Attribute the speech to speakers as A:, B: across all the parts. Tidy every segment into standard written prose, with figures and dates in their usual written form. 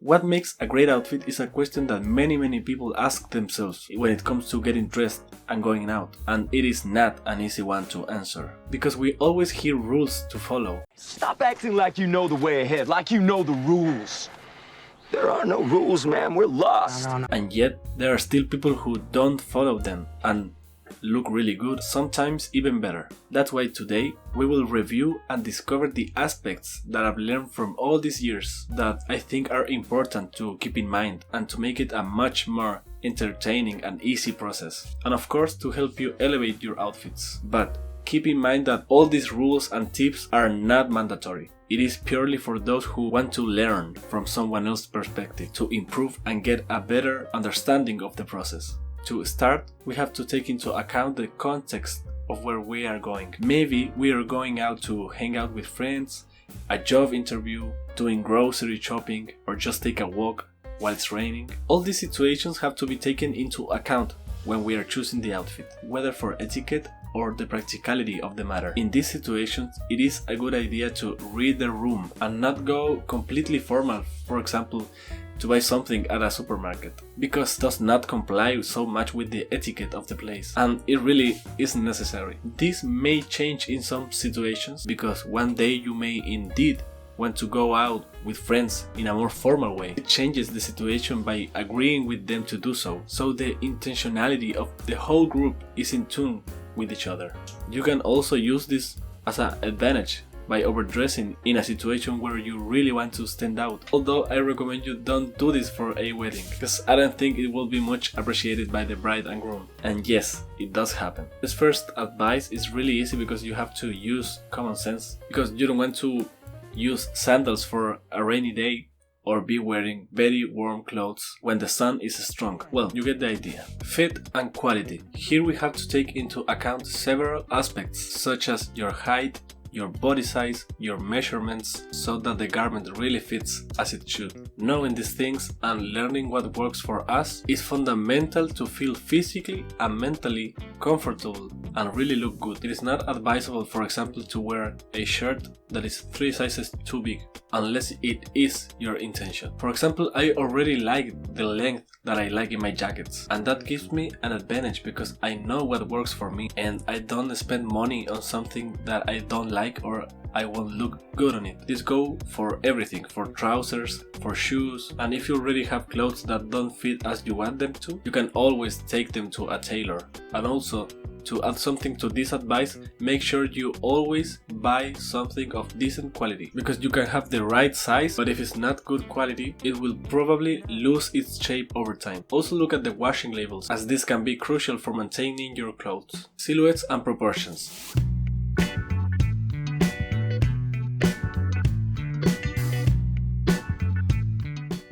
A: What makes a great outfit is a question that many people ask themselves when it comes to getting dressed and going out, and it is not an easy one to answer, because we always hear rules to follow.
B: Stop acting like you know the way ahead, like you know the rules. There are no rules, man, we're lost.
C: No.
A: And yet, there are still people who don't follow them and look really good, sometimes even better. That's why today we will review and discover the aspects that I've learned from all these years that I think are important to keep in mind and to make it a much more entertaining and easy process. And of course to help you elevate your outfits. But keep in mind that all these rules and tips are not mandatory. It is purely for those who want to learn from someone else's perspective to improve and get a better understanding of the process. To start, we have to take into account the context of where we are going. Maybe we are going out to hang out with friends, a job interview, doing grocery shopping, or just take a walk while it's raining. All these situations have to be taken into account when we are choosing the outfit, whether for etiquette or the practicality of the matter. In these situations, it is a good idea to read the room and not go completely formal, for example, to buy something at a supermarket, because it does not comply so much with the etiquette of the place, and it really isn't necessary. This may change in some situations, because one day you may indeed want to go out with friends in a more formal way. It changes the situation by agreeing with them to do so, so the intentionality of the whole group is in tune with each other. You can also use this as an advantage by overdressing in a situation where you really want to stand out. Although I recommend you don't do this for a wedding, because I don't think it will be much appreciated by the bride and groom. And yes, it does happen. This first advice is really easy because you have to use common sense, because you don't want to use sandals for a rainy day or be wearing very warm clothes when the sun is strong. Well, you get the idea. Fit and quality. Here we have to take into account several aspects, such as your height, your body size, your measurements, so that the garment really fits as it should. Knowing these things and learning what works for us is fundamental to feel physically and mentally comfortable and really look good. It is not advisable, for example, to wear a shirt that is 3 sizes too big, unless it is your intention. For example, I already like the length that I like in my jackets, and that gives me an advantage because I know what works for me and I don't spend money on something that I don't like or I won't look good on it. This goes for everything, for trousers, for shoes, and if you already have clothes that don't fit as you want them to, you can always take them to a tailor. And also, to add something to this advice, make sure you always buy something of decent quality, because you can have the right size, but if it's not good quality, it will probably lose its shape over time. Also look at the washing labels, as this can be crucial for maintaining your clothes. Silhouettes and proportions.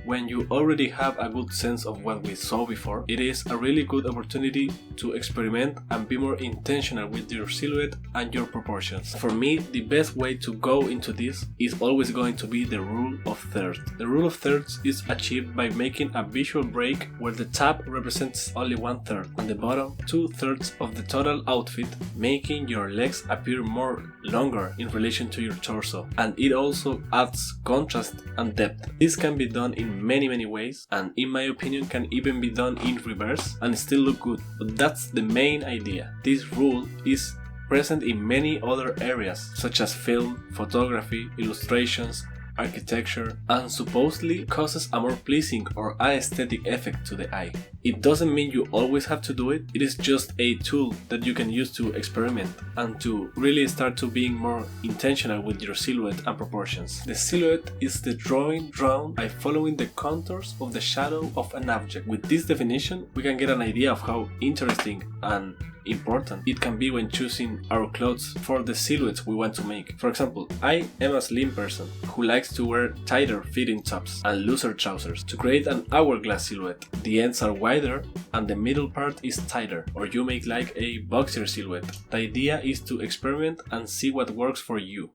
A: When you already have a good sense of what we saw before, it is a really good opportunity to experiment and be more intentional with your silhouette and your proportions. For me, the best way to go into this is always going to be the rule of thirds. The rule of thirds is achieved by making a visual break where the top represents only 1/3 and the bottom 2/3 of the total outfit, making your legs appear more longer in relation to your torso, and it also adds contrast and depth. This can be done in many ways, and in my opinion can even be done in reverse and still look good, but that's the main idea. This rule is present in many other areas such as film, photography, illustrations, architecture, and supposedly causes a more pleasing or aesthetic effect to the eye. It doesn't mean you always have to do it, it is just a tool that you can use to experiment and to really start to being more intentional with your silhouette and proportions. The silhouette is the drawing drawn by following the contours of the shadow of an object. With this definition, we can get an idea of how interesting and important it can be when choosing our clothes for the silhouettes we want to make. For example, I am a slim person who likes to wear tighter fitting tops and looser trousers to create an hourglass silhouette. The ends are wider and the middle part is tighter, or you make like a boxer silhouette. The idea is to experiment and see what works for you.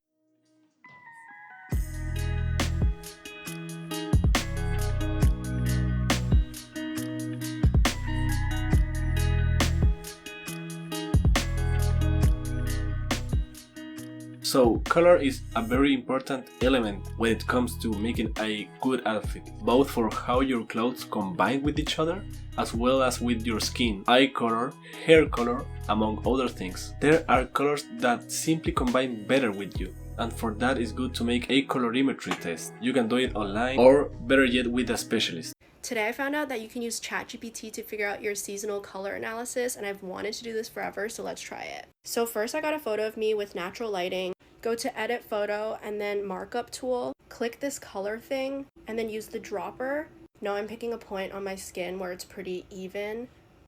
A: So color is a very important element when it comes to making a good outfit, both for how your clothes combine with each other, as well as with your skin, eye color, hair color, among other things. There are colors that simply combine better with you, and for that it's good to make a colorimetry test. You can do it online, or better yet with a specialist.
C: Today I found out that you can use ChatGPT to figure out your seasonal color analysis, and I've wanted to do this forever, so let's try it. So first I got a photo of me with natural lighting. Go to edit photo and then markup tool. Click this color thing and then use the dropper. Now I'm picking a point on my skin where it's pretty even.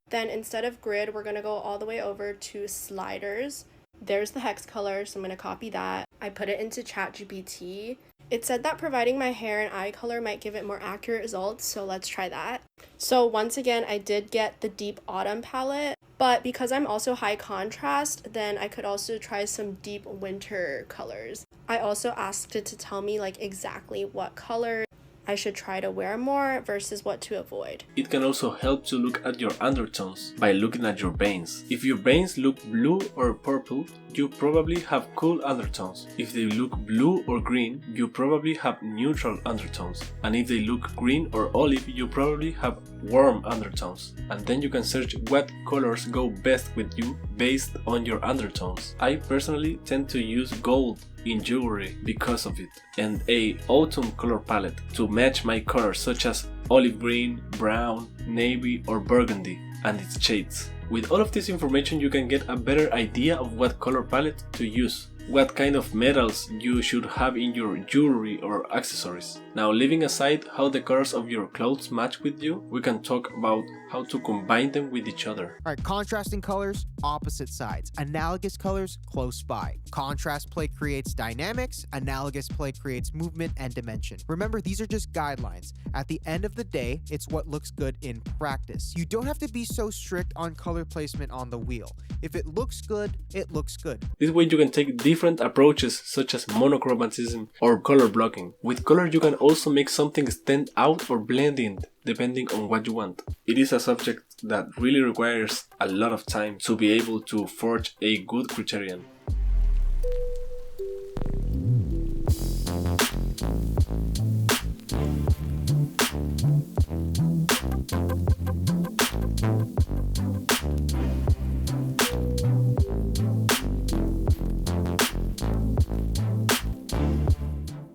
C: Then instead of grid, we're going to go all the way over to sliders. There's the hex color, so I'm going to copy that. I put it into ChatGPT. It said that providing my hair and eye color might give it more accurate results, so let's try that. So once again, I did get the deep autumn palette, but because I'm also high contrast, then I could also try some deep winter colors. I also asked it to tell me like exactly what color I should try to wear more versus what to avoid.
A: It can also help to look at your undertones by looking at your veins. If your veins look blue or purple, you probably have cool undertones. If they look blue or green, you probably have neutral undertones. And if they look green or olive, you probably have warm undertones. And then you can search what colors go best with you based on your undertones. I personally tend to use gold in jewelry because of it, and a autumn color palette to match my colors such as olive green, brown, navy or burgundy and its shades. With all of this information you can get a better idea of what color palette to use, what kind of metals you should have in your jewelry or accessories. Now, leaving aside how the colors of your clothes match with you, we can talk about how to combine them with each other.
D: Alright, contrasting colors, opposite sides. Analogous colors, close by. Contrast play creates dynamics, analogous play creates movement and dimension. Remember, these are just guidelines. At the end of the day, it's what looks good in practice. You don't have to be so strict on color placement on the wheel. If it looks good, it looks good.
A: This way you can take different approaches such as monochromatism or color blocking. With color you can also make something stand out or blend in, depending on what you want. It is a subject that really requires a lot of time to be able to forge a good criterion.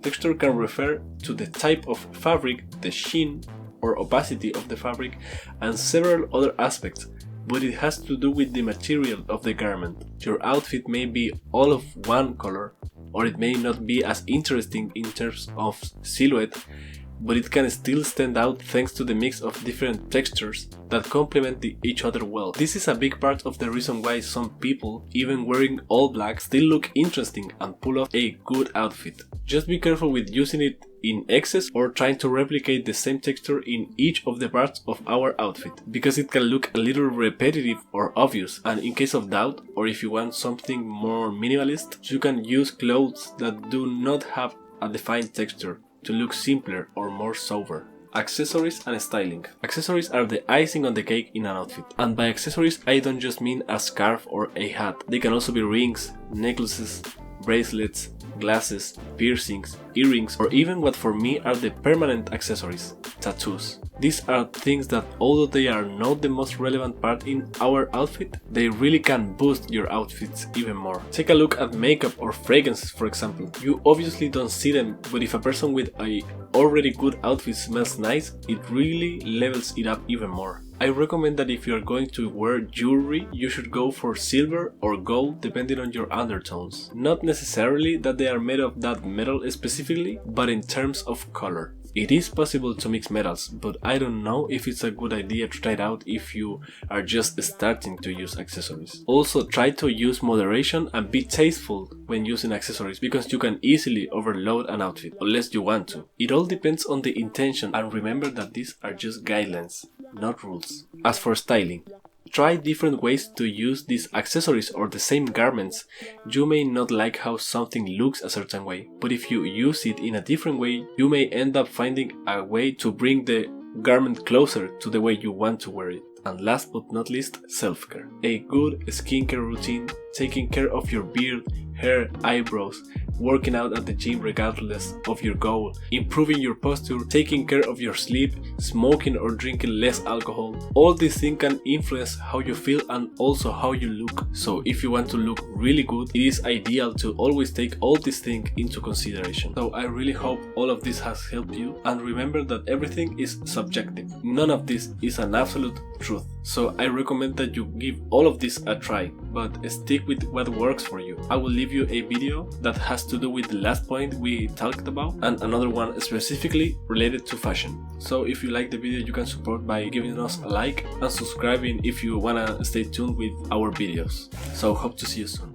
A: Texture can refer to the type of fabric, the sheen or opacity of the fabric, and several other aspects, but it has to do with the material of the garment. Your outfit may be all of one color, or it may not be as interesting in terms of silhouette, but it can still stand out thanks to the mix of different textures that complement each other well. This is a big part of the reason why some people, even wearing all black, still look interesting and pull off a good outfit. Just be careful with using it in excess or trying to replicate the same texture in each of the parts of our outfit, because it can look a little repetitive or obvious, and in case of doubt, or if you want something more minimalist, you can use clothes that do not have a defined texture to look simpler or more sober. Accessories and styling. Accessories are the icing on the cake in an outfit. And by accessories I don't just mean a scarf or a hat. They can also be rings, necklaces, bracelets, glasses, piercings, earrings, or even what for me are the permanent accessories, tattoos. These are things that, although they are not the most relevant part in our outfit, they really can boost your outfits even more. Take a look at makeup or fragrances, for example. You obviously don't see them, but if a person with a already good outfit smells nice, it really levels it up even more. I recommend that if you are going to wear jewelry, you should go for silver or gold depending on your undertones. Not necessarily that they are made of that metal specifically, but in terms of color. It is possible to mix metals, but I don't know if it's a good idea to try it out if you are just starting to use accessories. Also, try to use moderation and be tasteful when using accessories, because you can easily overload an outfit, unless you want to. It all depends on the intention, and remember that these are just guidelines, not rules. As for styling, try different ways to use these accessories or the same garments. You may not like how something looks a certain way, but if you use it in a different way, you may end up finding a way to bring the garment closer to the way you want to wear it. And last but not least, self-care. A good skincare routine taking care of your beard, hair, eyebrows, working out at the gym regardless of your goal, improving your posture, taking care of your sleep, smoking or drinking less alcohol. All these things can influence how you feel and also how you look. So if you want to look really good, it is ideal to always take all these things into consideration. So I really hope all of this has helped you, and remember that everything is subjective. None of this is an absolute truth. So I recommend that you give all of this a try, but stick with what works for you. I will leave you a video that has to do with the last point we talked about, and another one specifically related to fashion. So if you like the video, you can support by giving us a like and subscribing if you wanna stay tuned with our videos. So hope to see you soon.